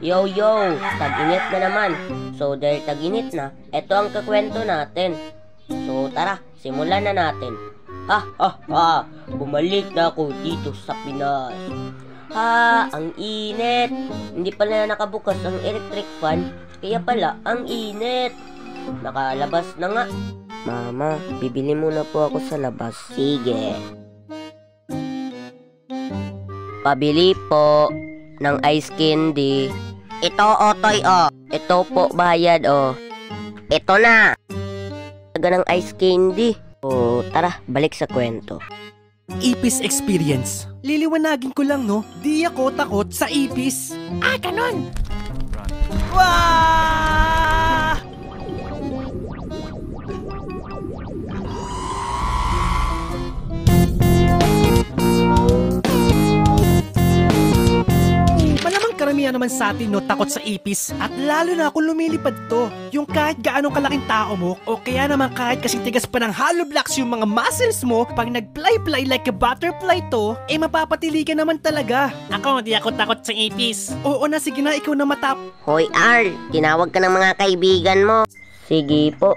Yo yo, tag-init na naman. So dahil tag-init na, eto ang kakwento natin. So tara, simulan na natin. Ha ha ha, bumalik na ako dito sa Pinas. Ha, ang init. Hindi pala nakabukas ang electric fan, kaya pala ang init. Nakalabas na nga. Mama, bibili muna po ako sa labas. Sige. Pabili po ng ice candy. Ito, Otoy, oh. Ito po, bayad, oh. Ito na. Taga ng ice candy. Oh, tara, balik sa kwento. Ipis experience. Liliwanagin ko lang, no? Di ako takot sa ipis. Ah, ganon! Wah! Malamang karamihan naman sa atin, no, takot sa ipis. At lalo na kung lumilipad to. Yung kahit gaanong kalaking tao mo, o kaya naman kahit kasing tigas pa ng hollow blocks yung mga muscles mo, pag nag-fly-fly like a butterfly to, eh mapapatili ka naman talaga. Ako, di ako takot sa ipis. Oo na, sige na, ikaw na matap. Hoy, Arl, tinawag ka ng mga kaibigan mo. Sige po.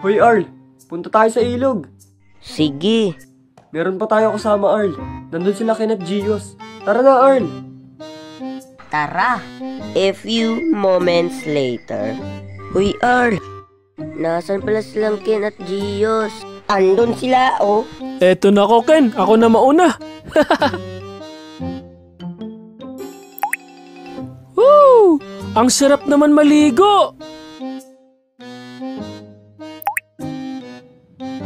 Hoy Arl, punta tayo sa ilog. Sige. Meron pa tayo kasama Arl. Nandun sila kina Gios. Tara na Arl. Tara. A few moments later. Uy, Arl. Nasaan pala silang Ken at Gios? Andun sila, oh. Eto na ko, Ken. Ako na mauna. Woo! Ang sarap naman maligo.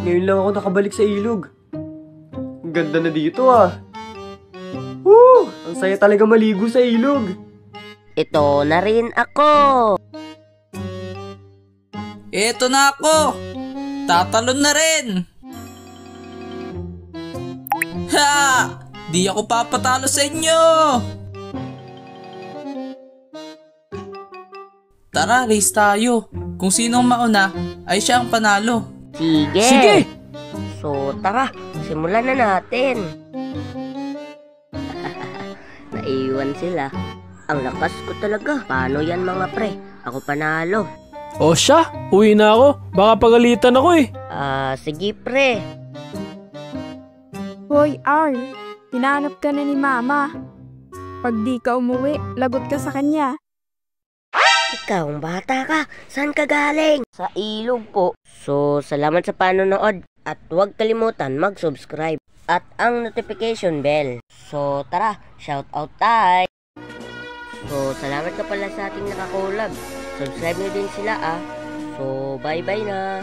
Ngayon lang ako nakabalik sa ilog. Ang ganda na dito ah. Woo! Ang saya talaga maligo sa ilog. Ito na rin ako. Eto na ako! Tatalon na rin! Ha! Di ako papatalo sa inyo! Tara, race tayo. Kung sinong mauna, ay siya ang panalo. Sige. Sige! So, tara. Simulan na natin. Naiwan sila. Ang lakas ko talaga. Paano yan mga pre? Ako panalo. O siya, uwi na ako. Baka pagalitan ako eh. Sige pre. Hoy, Arl. Hinahanap ka na ni Mama. Pag di ka umuwi, lagot ka sa kanya. Ikaw, bata ka. Saan ka galing? Sa ilog po. So, salamat sa panonood. At huwag kalimutan mag-subscribe. At ang notification bell. So, tara. Shout out tayo. So, salamat ka pala sa ating nakakolab. Subscribe nyo din sila ah. So, bye-bye na.